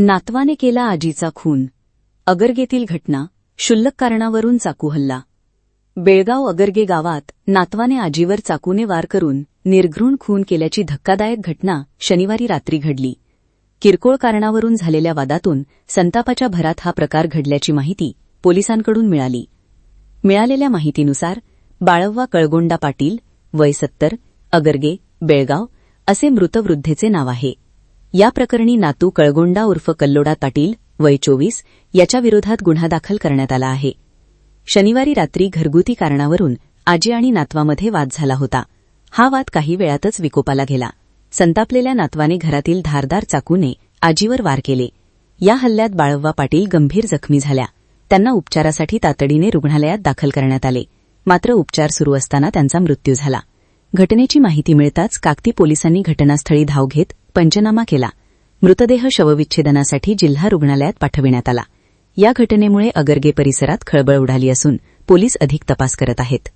नातवाने केला आजीचा खून. अगरगेतील घटना, क्षुल्लक कारणावरून चाकू हल्ला. बेळगाव अगरगे गावात नातवाने आजीवर चाकूने वार करून निर्घृण खून केल्याची धक्कादायक घटना शनिवारी रात्री घडली. किरकोळ कारणावरून झालेल्या वादातून संतापाच्या भरात हा प्रकार घडल्याची माहिती पोलिसांकडून मिळाली. मिळालेल्या माहितीनुसार बाळव्वा कळगोंडा पाटील, वय 70, अगरगे, बेळगाव असे मृत वृद्धेचे नाव आहे. या प्रकरणी नातू कळगोंडा उर्फ कल्लोडा पाटील, वय 24, याच्या विरोधात गुन्हा दाखल करण्यात आला आहे. शनिवारी रात्री घरगुती कारणावरून आजी आणि नातवामध्ये वाद झाला होता. हा वाद काही वेळातच विकोपाला गेला. संतापलेल्या नातवाने घरातील धारदार चाकूने आजीवर वार केले. या हल्ल्यात बाळव्वा पाटील गंभीर जखमी झाल्या. त्यांना उपचारासाठी तातडीने रुग्णालयात दाखल करण्यात आले. मात्र उपचार सुरू असताना त्यांचा मृत्यू झाला. घटनेची माहिती मिळताच काकती पोलिसांनी घटनास्थळी धाव घेत पंचनामा केला. मृतदेह शवविच्छेदनासाठी जिल्हा रुग्णालयात पाठविण्यात आला. या घटनेमुळे अगरगे परिसरात खळबळ उडाली असून पोलीस अधिक तपास करत आहेत.